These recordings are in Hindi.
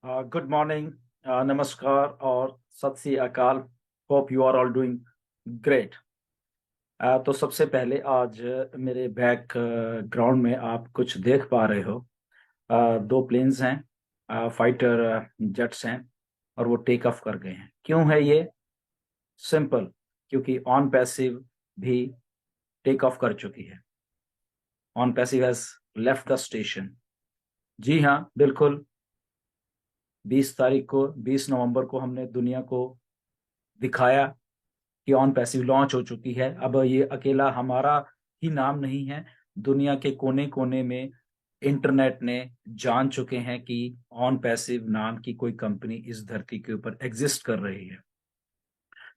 गुड मॉर्निंग, नमस्कार और सत श्री अकाल। Hope you are all doing great. तो सबसे पहले आज मेरे बैक ग्राउंड में आप कुछ देख पा रहे हो। दो प्लेन्स हैं, फाइटर जेट्स हैं और वो टेक ऑफ कर गए हैं। क्यों है ये? सिंपल, क्योंकि ऑन पैसिव भी टेक ऑफ कर चुकी है। On passive has left the station. जी हाँ, बिल्कुल। 20 नवंबर को हमने दुनिया को दिखाया कि ऑन पैसिव लॉन्च हो चुकी है। अब ये अकेला हमारा ही नाम नहीं है, दुनिया के कोने कोने में इंटरनेट ने जान चुके हैं कि ऑन पैसिव नाम की कोई कंपनी इस धरती के ऊपर एग्जिस्ट कर रही है।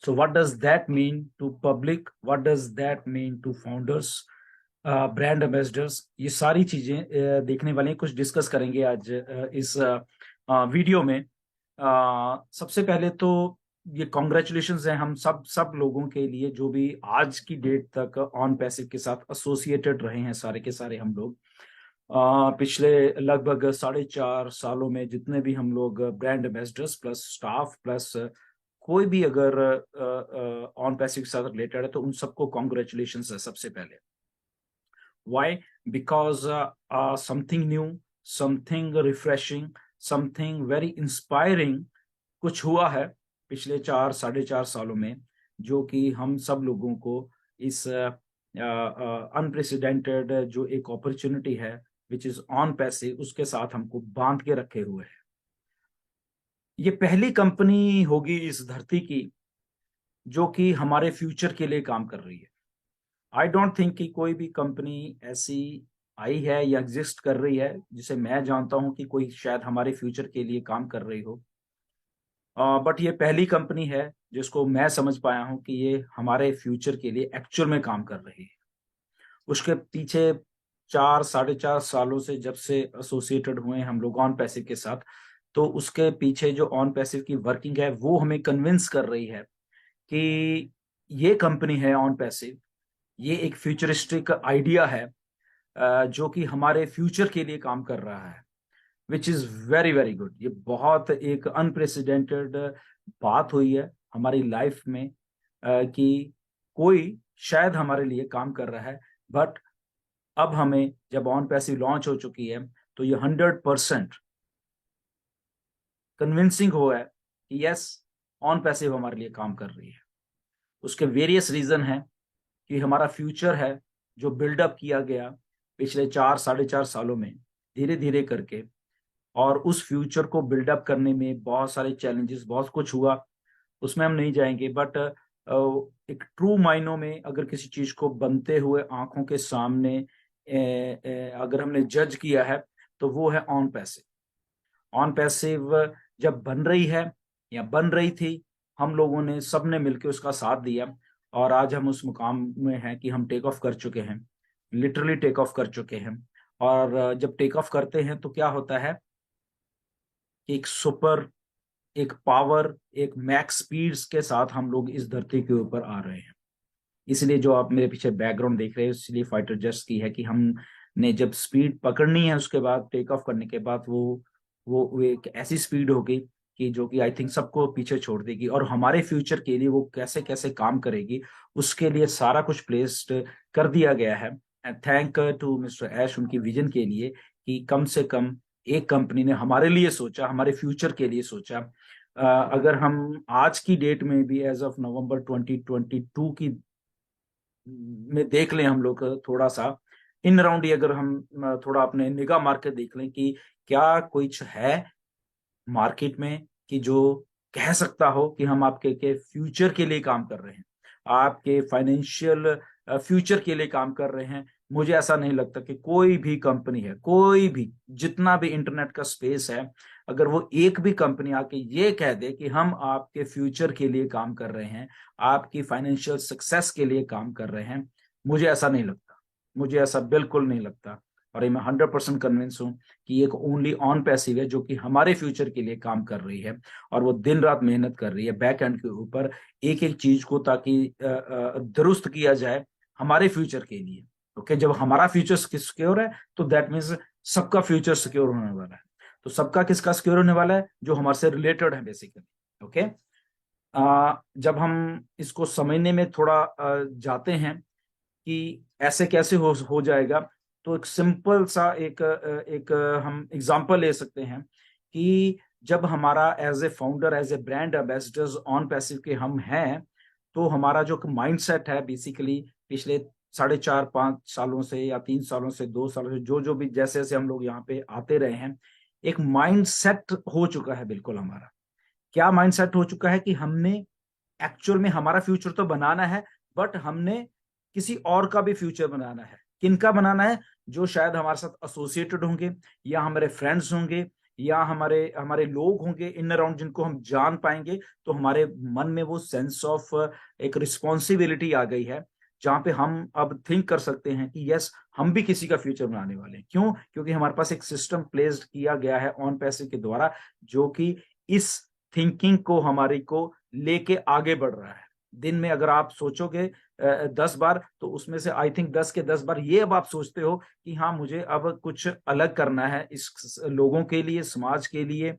So what does that mean to public, what does that mean to founders, brand ambassadors? ये सारी चीजें देखने वाले हैं, कुछ डिस्कस करेंगे आज इस वीडियो में। सबसे पहले तो ये कॉन्ग्रेचुलेशंस हैं हम सब लोगों के लिए जो भी आज की डेट तक ऑन पैसिव के साथ एसोसिएटेड रहे हैं। सारे के सारे हम लोग पिछले लगभग 4.5 सालों में जितने भी हम लोग brand ambassadors plus staff plus कोई भी अगर ऑन पैसिव के साथ रिलेटेड है तो उन सबको कॉन्ग्रेचुलेशंस है सबसे पहले। Why? Because something new, something refreshing, something very inspiring कुछ हुआ है पिछले 4 साढ़े 4 सालों में, जो कि हम सब लोगों को इस अनप्रेसिडेंटेड जो एक अपॉर्चुनिटी है विच इज ऑन पैसिव, उसके साथ हमको बांध के रखे हुए है। ये पहली कंपनी होगी इस धरती की जो कि हमारे फ्यूचर के लिए काम कर रही है। आई डोंट थिंक कि कोई भी कंपनी ऐसी आई है या एग्जिस्ट कर रही है जिसे मैं जानता हूं कि कोई शायद हमारे फ्यूचर के लिए काम कर रही हो। बट ये पहली कंपनी है जिसको मैं समझ पाया हूं कि ये हमारे फ्यूचर के लिए एक्चुअल में काम कर रही है। उसके पीछे 4 साढ़े 4 सालों से जब से एसोसिएटेड हुए हैं हम लोग ऑन पैसिव के साथ, तो उसके पीछे जो ऑन पैसिव की वर्किंग है वो हमें कन्विंस कर रही है कि ये कंपनी है ऑन पैसिव, ये एक फ्यूचरिस्टिक आइडिया है जो कि हमारे फ्यूचर के लिए काम कर रहा है, which is very very good. ये बहुत एक अनप्रेसिडेंटेड बात हुई है हमारी लाइफ में कि कोई शायद हमारे लिए काम कर रहा है। बट अब हमें जब ऑन पैसिव लॉन्च हो चुकी है तो ये 100% कन्विंसिंग हो है कि यस, ऑन पैसिव हमारे लिए काम कर रही है। उसके वेरियस रीजन हैं कि हमारा फ्यूचर है जो बिल्डअप किया गया पिछले 4 साढ़े 4 सालों में धीरे धीरे करके, और उस फ्यूचर को बिल्डअप करने में बहुत सारे चैलेंजेस, बहुत कुछ हुआ, उसमें हम नहीं जाएंगे। बट एक ट्रू मायनों में अगर किसी चीज को बनते हुए आंखों के सामने अगर हमने जज किया है तो वो है ऑन पैसिव। ऑन पैसिव जब बन रही है या बन रही थी, हम लोगों ने सबने मिलकर उसका साथ दिया और आज हम उस मुकाम में हैं कि हम टेक ऑफ कर चुके हैं, लिटरली टेक ऑफ कर चुके हैं। और जब टेक ऑफ करते हैं तो क्या होता है कि एक सुपर, एक पावर, एक मैक्स स्पीड्स के साथ हम लोग इस धरती के ऊपर आ रहे हैं। इसलिए जो आप मेरे पीछे बैकग्राउंड देख रहे हैं इसलिए फाइटर जेट्स की है कि हमने जब स्पीड पकड़नी है उसके बाद टेक ऑफ करने के बाद वो एक ऐसी स्पीड होगी कि जो कि आई थिंक सबको पीछे छोड़ देगी, और हमारे फ्यूचर के लिए वो कैसे कैसे काम करेगी उसके लिए सारा कुछ प्लेस्ड कर दिया गया है। एंड थैंक टू मिस्टर ऐश उनकी विजन के लिए कि कम से कम एक कंपनी ने हमारे लिए सोचा, हमारे फ्यूचर के लिए सोचा। अगर हम आज की डेट में भी एज ऑफ नवंबर 2022 की में देख लें हम लोग थोड़ा सा इन राउंड, अगर हम थोड़ा अपने निगाह मार के देख लें कि क्या कुछ है मार्केट में कि जो कह सकता हो कि हम आपके के फ्यूचर के लिए काम कर रहे हैं, आपके फाइनेंशियल फ्यूचर के लिए काम कर रहे हैं। मुझे ऐसा नहीं लगता कि कोई भी कंपनी है, कोई भी जितना भी इंटरनेट का स्पेस है, अगर वो एक भी कंपनी आके ये कह दे कि हम आपके फ्यूचर के लिए काम कर रहे हैं, आपकी फाइनेंशियल सक्सेस के लिए काम कर रहे हैं, मुझे ऐसा नहीं लगता। मुझे ऐसा बिल्कुल नहीं लगता। और ये मैं 100% कन्विंस हूं कि एक ओनली ऑन पैसिव है जो कि हमारे फ्यूचर के लिए काम कर रही है, और वो दिन रात मेहनत कर रही है बैक एंड के ऊपर एक एक चीज को ताकि दुरुस्त किया जाए हमारे फ्यूचर के लिए। ओके, जब हमारा फ्यूचर सिक्योर है तो दैट मीन्स सबका फ्यूचर सिक्योर होने वाला है। तो सबका किसका सिक्योर होने वाला है? जो हमारे से रिलेटेड है बेसिकली। ओके, जब हम इसको समझने में थोड़ा जाते हैं कि ऐसे कैसे हो जाएगा, तो एक सिंपल सा एक हम एग्जांपल ले सकते हैं कि जब हमारा as a founder, as a brand ambassadors on passive के हम हैं, तो हमारा जो माइंडसेट है बेसिकली पिछले 4.5-5 सालों से या 3 सालों से 2 सालों से जो जो भी जैसे जैसे हम लोग यहाँ पे आते रहे हैं, एक माइंडसेट हो चुका है बिल्कुल हमारा। क्या माइंडसेट हो चुका है कि हमने एक्चुअल में हमारा फ्यूचर तो बनाना है, बट हमने किसी और का भी फ्यूचर बनाना है। किनका बनाना है? जो शायद हमारे साथ एसोसिएटेड होंगे, या हमारे फ्रेंड्स होंगे, या हमारे हमारे लोग होंगे इन अराउंड जिनको हम जान पाएंगे। तो हमारे मन में वो सेंस ऑफ एक रिस्पॉन्सिबिलिटी आ गई है, जहां पे हम अब थिंक कर सकते हैं कि यस, हम भी किसी का फ्यूचर बनाने वाले हैं। क्यों? क्योंकि हमारे पास एक सिस्टम प्लेस्ड किया गया है ऑन पैसे के द्वारा, जो कि इस थिंकिंग को हमारी को लेके आगे बढ़ रहा है। दिन में अगर आप सोचोगे 10 बार, तो उसमें से आई थिंक 10 के 10 बार ये अब आप सोचते हो कि हाँ, मुझे अब कुछ अलग करना है इस लोगों के लिए, समाज के लिए।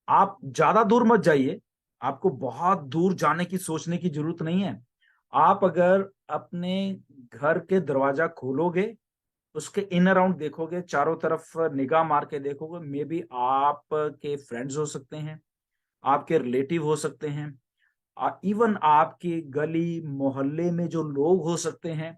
आप ज्यादा दूर मत जाइए, आपको बहुत दूर जाने की सोचने की जरूरत नहीं है। आप अगर अपने घर के दरवाजा खोलोगे, उसके इन अराउंड देखोगे, चारों तरफ निगाह मार के देखोगे, मे बी आपके फ्रेंड्स हो सकते हैं, आपके रिलेटिव हो सकते हैं, इवन आपकी गली मोहल्ले में जो लोग हो सकते हैं।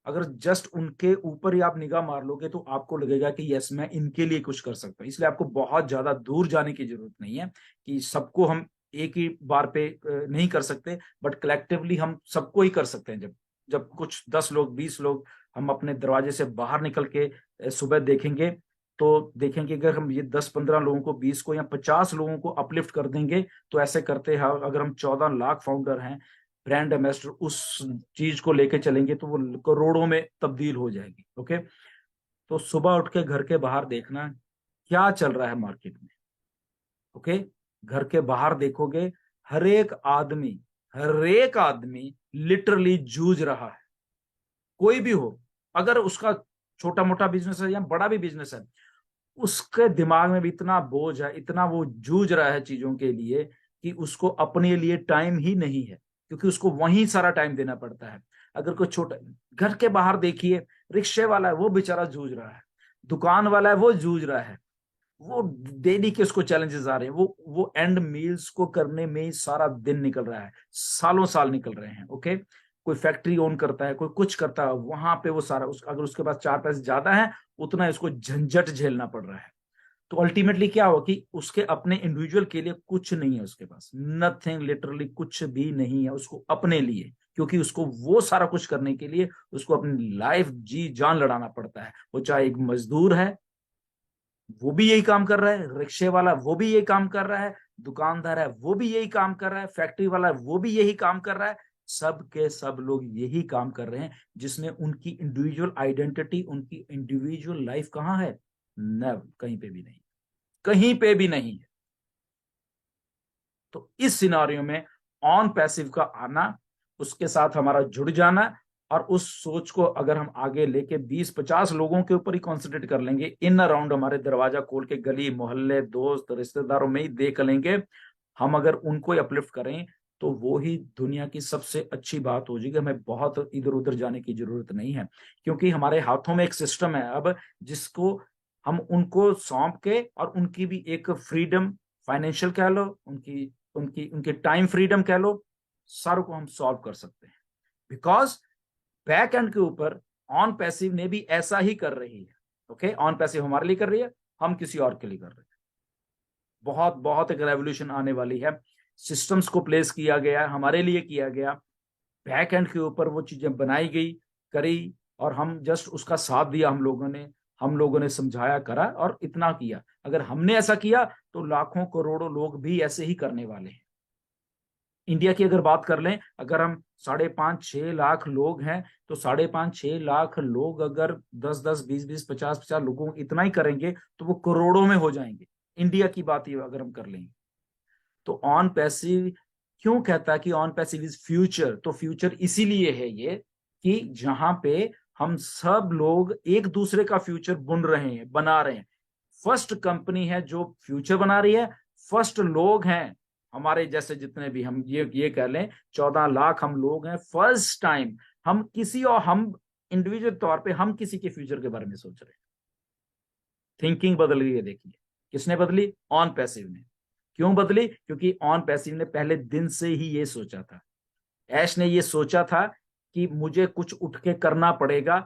अगर जस्ट उनके ऊपर ही आप निगाह मार लोगे, तो आपको लगेगा कि यस, मैं इनके लिए कुछ कर सकता हूँ। इसलिए आपको बहुत ज्यादा दूर जाने की जरूरत नहीं है कि सबको हम एक ही बार पे नहीं कर सकते, बट कलेक्टिवली हम सबको ही कर सकते हैं। जब जब कुछ 10 लोग 20 लोग हम अपने दरवाजे से बाहर निकल के सुबह देखेंगे, तो देखेंगे अगर हम ये 10-15 लोगों को, 20 को या 50 लोगों को अपलिफ्ट कर देंगे, तो ऐसे करते हैं अगर हम 14 लाख फाउंडर हैं, ब्रांड एम्बेसडर उस चीज को लेके चलेंगे, तो वो करोड़ों में तब्दील हो जाएगी। ओके, तो सुबह उठ के घर के बाहर देखना क्या चल रहा है मार्केट में। ओके, घर के बाहर देखोगे, हर एक आदमी लिटरली जूझ रहा है। कोई भी हो, अगर उसका छोटा मोटा बिजनेस है या बड़ा भी बिजनेस है, उसके दिमाग में भी इतना बोझ है, इतना वो जूझ रहा है चीजों के लिए, कि उसको अपने लिए टाइम ही नहीं है, क्योंकि उसको वहीं सारा टाइम देना पड़ता है। अगर कोई छोटा, घर के बाहर देखिए, रिक्शे वाला है वो बेचारा जूझ रहा है, दुकान वाला है वो जूझ रहा है, वो डेली के उसको चैलेंजेस आ रहे हैं, वो एंड मील्स को करने में ही सारा दिन निकल रहा है, सालों साल निकल रहे हैं। ओके, कोई फैक्ट्री ओन करता है, कोई कुछ करता है, वहां पे वो सारा अगर उसके पास 4 पैसे ज्यादा है, उतना इसको झंझट झेलना पड़ रहा है। तो अल्टीमेटली क्या हुआ कि उसके अपने इंडिविजुअल के लिए कुछ नहीं है उसके पास, नथिंग, लिटरली कुछ भी नहीं है उसको अपने लिए, क्योंकि उसको वो सारा कुछ करने के लिए उसको अपनी लाइफ जी जान लड़ाना पड़ता है। वो चाहे एक मजदूर है, वो भी यही काम कर रहा है, रिक्शे वाला वो भी यही काम कर रहा है, दुकानदार है वो भी यही काम कर रहा है, फैक्ट्री वाला है वो भी यही काम कर रहा है। सब के सब लोग यही काम कर रहे हैं, जिसमें उनकी इंडिविजुअल आइडेंटिटी, उनकी इंडिविजुअल लाइफ कहाँ है? न, कहीं पे भी नहीं, कहीं पे भी नहीं है। तो इस सिनारियो में ऑन पैसिव का आना, उसके साथ हमारा जुड़ जाना, और उस सोच को अगर हम आगे लेके 20-50 लोगों के ऊपर ही कॉन्सेंट्रेट कर लेंगे, इन अराउंड हमारे दरवाजा खोल के गली मोहल्ले दोस्त रिश्तेदारों में ही देख लेंगे, हम अगर उनको ही अपलिफ्ट करें, तो वो ही दुनिया की सबसे अच्छी बात हो जाएगी। हमें बहुत इधर उधर जाने की जरूरत नहीं है, क्योंकि हमारे हाथों में एक सिस्टम है अब, जिसको हम उनको सौंप के, और उनकी भी एक फ्रीडम, फाइनेंशियल कह लो, उनकी उनकी उनकी टाइम फ्रीडम कह लो, सारों को हम सॉल्व कर सकते हैं। बिकॉज बैक एंड के ऊपर ऑन पैसिव ने भी ऐसा ही कर रही है। ओके, ऑन पैसिव हमारे लिए कर रही है, हम किसी और के लिए कर रहे हैं। बहुत बहुत एक रेवोल्यूशन आने वाली है, सिस्टम्स को प्लेस किया गया, हमारे लिए किया गया, बैक एंड के ऊपर वो चीजें बनाई गई, करी, और हम जस्ट उसका साथ दिया। हम लोगों ने समझाया, करा, और इतना किया। अगर हमने ऐसा किया, तो लाखों करोड़ों लोग भी ऐसे ही करने वाले हैं। इंडिया की अगर बात कर लें, अगर हम 5.5-6 लाख लोग हैं, तो 5.5-6 लाख लोग अगर 10-10 20-20 50-50 लोगों इतना ही करेंगे, तो वो करोड़ों में हो जाएंगे। इंडिया की बात ही अगर हम कर लेंगे, तो ऑन पैसिव क्यों कहता है कि ऑन पैसिव इज फ्यूचर? तो फ्यूचर इसीलिए है ये, कि जहां पे हम सब लोग एक दूसरे का फ्यूचर बुन रहे हैं, बना रहे हैं। फर्स्ट कंपनी है जो फ्यूचर बना रही है, फर्स्ट लोग हैं हमारे जैसे जितने भी, हम ये कह लें 14 लाख हम लोग हैं, फर्स्ट टाइम हम किसी, और हम इंडिविजुअल तौर पे हम किसी के फ्यूचर के बारे में सोच रहे हैं। थिंकिंग बदल गई है। देखिए किसने बदली? ऑन पैसिव ने। क्यों बदली? क्योंकि ऑन पैसिव ने पहले दिन से ही ये सोचा था, ऐश ने ये सोचा था कि मुझे कुछ उठ के करना पड़ेगा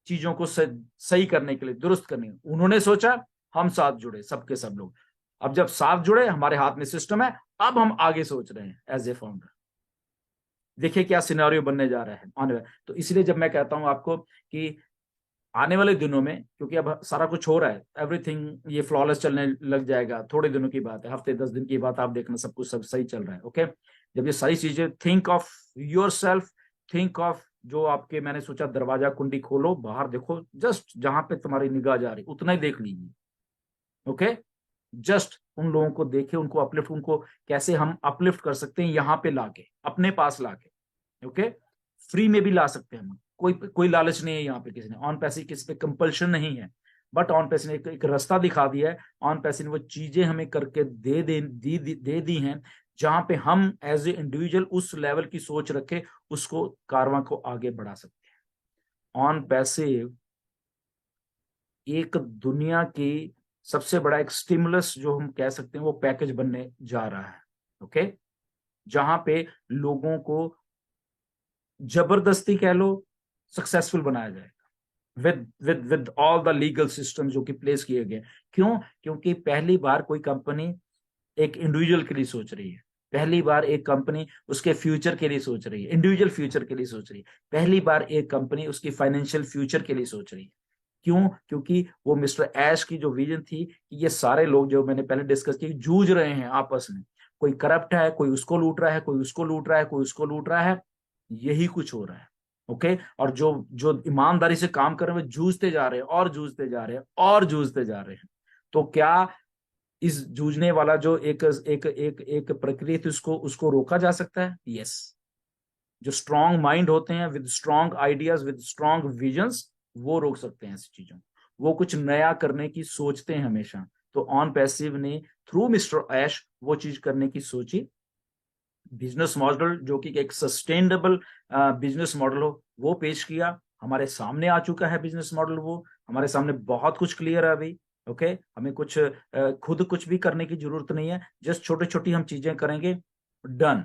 चीजों को सही करने के लिए, दुरुस्त करने। उन्होंने सोचा, हम साथ जुड़े, सबके सब लोग। अब जब साथ जुड़े, हमारे हाथ में सिस्टम है, अब हम आगे सोच रहे हैं एज ए फाउंडर। देखिए क्या सिनेरियो बनने जा रहा है आने वाले। तो इसलिए जब मैं कहता हूं आपको कि आने वाले दिनों में, क्योंकि अब सारा कुछ हो रहा है, एवरीथिंग ये फ्लॉलेस चलने लग जाएगा, थोड़े दिनों की बात है, हफ्ते 10 दिन की बात, आप देखना सब कुछ सब सही चल रहा है। ओके, जब ये सारी चीजें, think of your self, think of जो आपके, मैंने सोचा दरवाजा कुंडी खोलो, बाहर देखो, जस्ट जहां पे तुम्हारी निगाह जा रही उतना ही देख लीजिए। ओके, जस्ट उन लोगों को देखे, उनको अपलिफ्ट, उनको कैसे हम अपलिफ्ट कर सकते हैं, यहाँ पे लाके, अपने पास लाके। ओके, फ्री में भी ला सकते हैं हम, कोई लालच नहीं है यहाँ पे किसी ने, ऑन पैसे किसी पे कंपल्शन नहीं है, बट ऑन पैसे ने एक रास्ता दिखा दिया है। ऑन पैसे ने वो चीजें हमें करके दे दी हैं, जहां पे हम एज ए इंडिविजुअल उस लेवल की सोच रखे, उसको कारवां को आगे बढ़ा सकते हैं। ऑन पैसे एक दुनिया की सबसे बड़ा एक स्टिमुलस जो हम कह सकते हैं वो पैकेज बनने जा रहा है। ओके, जहां पे लोगों को जबरदस्ती कह लो सक्सेसफुल बनाया जाएगा, with all the legal system जो कि प्लेस किए गए। क्यों? क्योंकि पहली बार कोई कंपनी एक इंडिविजुअल के लिए सोच रही है, पहली बार एक कंपनी उसके फ्यूचर के लिए सोच रही है, इंडिविजुअल फ्यूचर के लिए सोच रही है, पहली बार एक कंपनी उसकी फाइनेंशियल फ्यूचर के लिए सोच रही है। क्यों? क्योंकि वो मिस्टर ऐश की जो विजन थी कि ये सारे लोग जो मैंने पहले डिस्कस किए जूझ रहे हैं आपस में, कोई करप्ट है, कोई उसको लूट रहा है, कोई उसको लूट रहा है, कोई उसको लूट रहा है, यही कुछ हो रहा है। ओके, और जो जो ईमानदारी से काम कर रहे हैं वो जूझते जा रहे हैं और जूझते जा रहे हैं और जूझते जा रहे हैं। तो क्या इस जूझने वाला जो एक एक एक एक प्रक्रिया थी उसको उसको रोका जा सकता है? यस। जो स्ट्रांग माइंड होते हैं with strong ideas, with strong visions, वो रोक सकते हैं ऐसी चीजों, वो कुछ नया करने की सोचते हैं हमेशा। तो ऑन पैसिव ने थ्रू मिस्टर ऐश वो चीज करने की सोची। बिजनेस मॉडल जो कि एक सस्टेनेबल बिजनेस मॉडल हो वो पेश किया, हमारे सामने आ चुका है बिजनेस मॉडल, वो हमारे सामने बहुत कुछ क्लियर है अभी। ओके, हमें कुछ खुद कुछ भी करने की जरूरत नहीं है, जस्ट छोटी छोटी हम चीजें करेंगे, डन।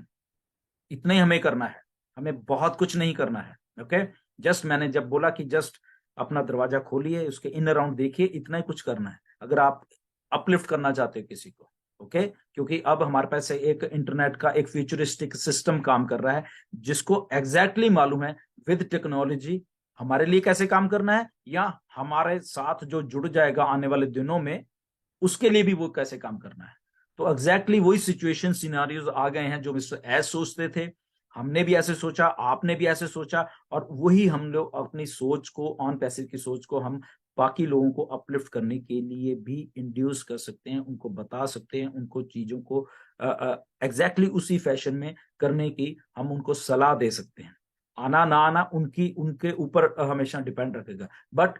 इतना ही हमें करना है, हमें बहुत कुछ नहीं करना है। ओके, जस्ट मैंने जब बोला कि जस्ट अपना दरवाजा खोलिए, उसके इन अराउंड देखिए, इतना ही कुछ करना है अगर आप अपलिफ्ट करना चाहते हो किसी को। ओके, क्योंकि अब हमारे पास एक इंटरनेट का एक फ्यूचरिस्टिक सिस्टम काम कर रहा है, जिसको एग्जैक्टली मालूम है विद टेक्नोलॉजी हमारे लिए कैसे काम करना है, या हमारे साथ जो जुड़ जाएगा आने वाले दिनों में उसके लिए भी वो कैसे काम करना है। तो एग्जैक्टली वही सिचुएशन सिनारियोज आ गए हैं जो मिस्टर एस सोचते थे, हमने भी ऐसे सोचा, आपने भी ऐसे सोचा, और वही हम लोग अपनी सोच को, ऑन पैसिव की सोच को हम बाकी लोगों को अपलिफ्ट करने के लिए भी इंड्यूस कर सकते हैं, उनको बता सकते हैं, उनको चीजों को एग्जैक्टली उसी फैशन में करने की हम उनको सलाह दे सकते हैं। आना ना आना उनकी उनके ऊपर हमेशा डिपेंड रखेगा, but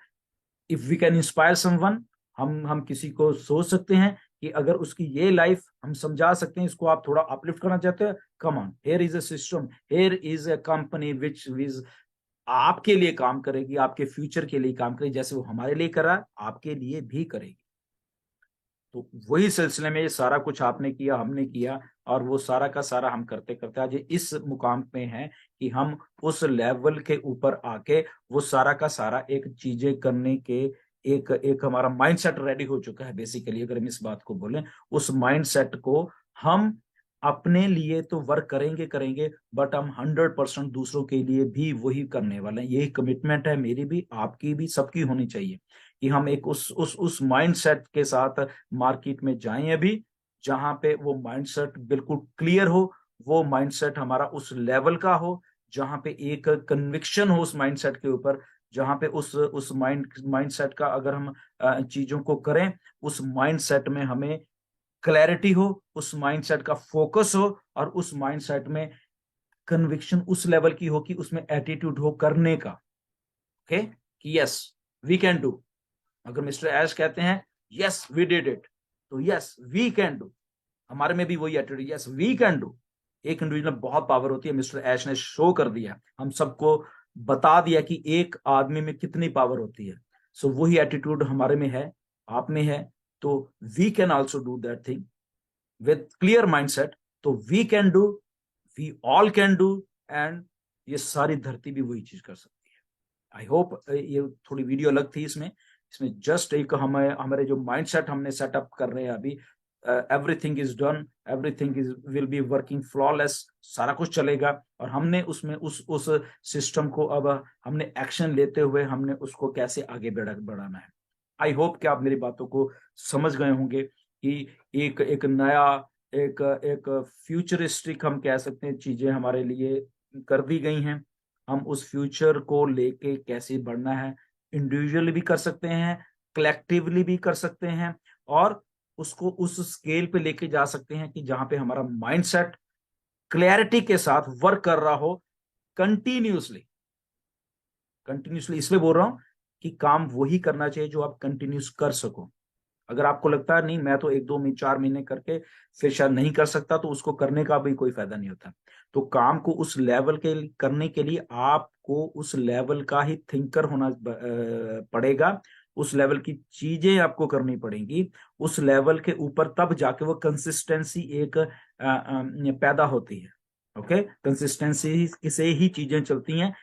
if we can inspire someone, हम किसी को सोच सकते हैं कि अगर उसकी ये लाइफ हम समझा सकते हैं, इसको आप थोड़ा अपलिफ्ट करना चाहते हैं, come on, here is a system, here is a company which was आपके लिए काम करेगी, आपके फ्यूचर के लिए काम करेगी, जैसे वो हमारे लिए करा आपके लिए भी करेगी। तो वही सिलसिले में ये सारा कुछ आपने किया, हमने किया, और वो सारा का सारा हम करते करते आज इस मुकाम पे हैं कि हम उस लेवल के ऊपर आके वो सारा का सारा एक चीजें करने के एक एक हमारा माइंडसेट रेडी हो चुका है। बेसिकली अगर हम इस बात को बोलें, उस माइंडसेट को हम अपने लिए तो वर्क करेंगे करेंगे, बट हम 100% दूसरों के लिए भी वही करने वाले हैं। यही कमिटमेंट है मेरी भी, आपकी भी, सबकी होनी चाहिए कि हम एक उस माइंडसेट के साथ मार्केट में जाएं अभी, जहां पे वो माइंडसेट बिल्कुल क्लियर हो, वो माइंडसेट हमारा उस लेवल का हो जहां पे एक कन्विक्शन हो उस माइंडसेट के ऊपर, जहां पे उस माइंडसेट का अगर हम चीजों को करें, उस माइंडसेट में हमें क्लैरिटी हो, उस माइंडसेट का फोकस हो, और उस माइंडसेट में कन्विक्शन उस लेवल की हो कि उसमें एटीट्यूड हो करने का। ओके, कि यस वी कैन डू। अगर मिस्टर ऐश कहते हैं यस वी डिड इट, तो यस वी कैन डू, हमारे में भी वही attitude, yes we can do. एक इंडिविजुअल में बहुत पावर होती है, मिस्टर ऐश ने शो कर दिया, हम सबको बता दिया कि एक आदमी में कितनी पावर होती है। सो वही एटीट्यूड हमारे में है, आप में है, तो we can also do that thing with clear mindset. तो we can do, we all can do, and ये सारी धरती भी वही चीज कर सकती है। आई होप ये थोड़ी वीडियो अलग थी, इसमें जस्ट एक हमें हमारे जो माइंडसेट हमने सेटअप कर रहे हैं अभी, everything is done, everything is will be working flawless, सारा कुछ चलेगा, और हमने उसमें उस सिस्टम को अब हमने एक्शन लेते हुए हमने उसको कैसे आगे बढ़ाना है। आई होप कि आप मेरी बातों को समझ गए होंगे कि एक एक नया एक एक फ्यूचरिस्टिक हम कह सकते हैं चीजें हमारे लिए कर दी गई हैं। हम उस फ्यूचर को लेके कैसे बढ़ना है, इंडिविजुअली भी कर सकते हैं, कलेक्टिवली भी कर सकते हैं, और उसको उस स्केल पे लेके जा सकते हैं कि जहां पे हमारा माइंडसेट क्लैरिटी के साथ वर्क कर रहा हो, कंटिन्यूसली। इसलिए बोल रहा हूं कि काम वही करना चाहिए जो आप कंटिन्यूस कर सको। अगर आपको लगता है नहीं मैं तो 1-2 महीने 4 महीने करके फिर शायद नहीं कर सकता, तो उसको करने का भी कोई फायदा नहीं होता। तो काम को उस लेवल के करने के लिए आपको उस लेवल का ही थिंकर होना पड़ेगा, उस लेवल की चीजें आपको करनी पड़ेंगी, उस लेवल के ऊपर तब जाके वो कंसिस्टेंसी एक पैदा होती है। ओके, कंसिस्टेंसी से ही चीजें चलती हैं,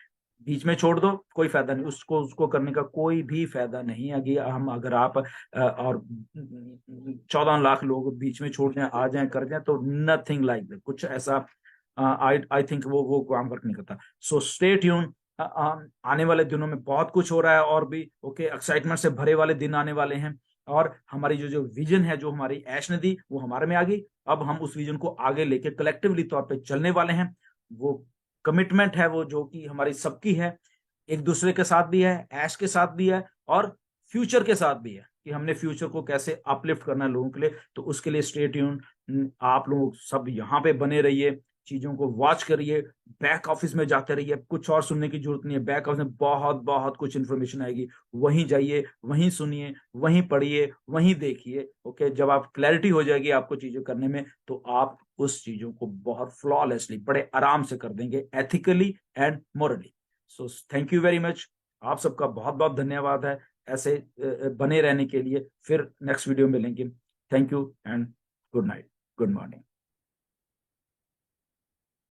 बीच में छोड़ दो कोई फायदा नहीं, उसको उसको करने का कोई भी फायदा नहीं। अगर आप और 14 लाख लोग बीच में छोड़ जाए, आ जाए, कर जाए, तो नथिंग लाइक दैट, कुछ ऐसा आई आई थिंक वो काम वर्क नहीं करता। सो स्टे ट्यून, आने वाले दिनों में बहुत कुछ हो रहा है और भी। ओके, एक्साइटमेंट से भरे वाले दिन आने वाले हैं, और हमारी जो जो विजन है जो हमारी ऐश ने दी वो हमारे में आ गई। अब हम उस विजन को आगे लेके कलेक्टिवली तौर पे चलने वाले हैं। वो कमिटमेंट है वो जो कि हमारी सबकी है, एक दूसरे के साथ भी है, ऐश के साथ भी है, और फ्यूचर के साथ भी है कि हमने फ्यूचर को कैसे अपलिफ्ट करना है लोगों के लिए। तो उसके लिए स्टे ट्यून, आप लोग सब यहाँ पे बने रहिए, चीजों को वॉच करिए, बैक ऑफिस में जाते रहिए, कुछ और सुनने की जरूरत नहीं है, बैक ऑफिस में बहुत बहुत कुछ इंफॉर्मेशन आएगी, वहीं जाइए, वहीं सुनिए, वहीं पढ़िए, वहीं देखिए। ओके, जब आप क्लैरिटी हो जाएगी आपको चीजें करने में, तो आप उस चीजों को बहुत फ्लॉलेसली बड़े आराम से कर देंगे, ethically and morally. So thank you very much, आप सबका बहुत बहुत धन्यवाद है ऐसे बने रहने के लिए। फिर नेक्स्ट वीडियो में मिलेंगे। Thank you and good night, good morning.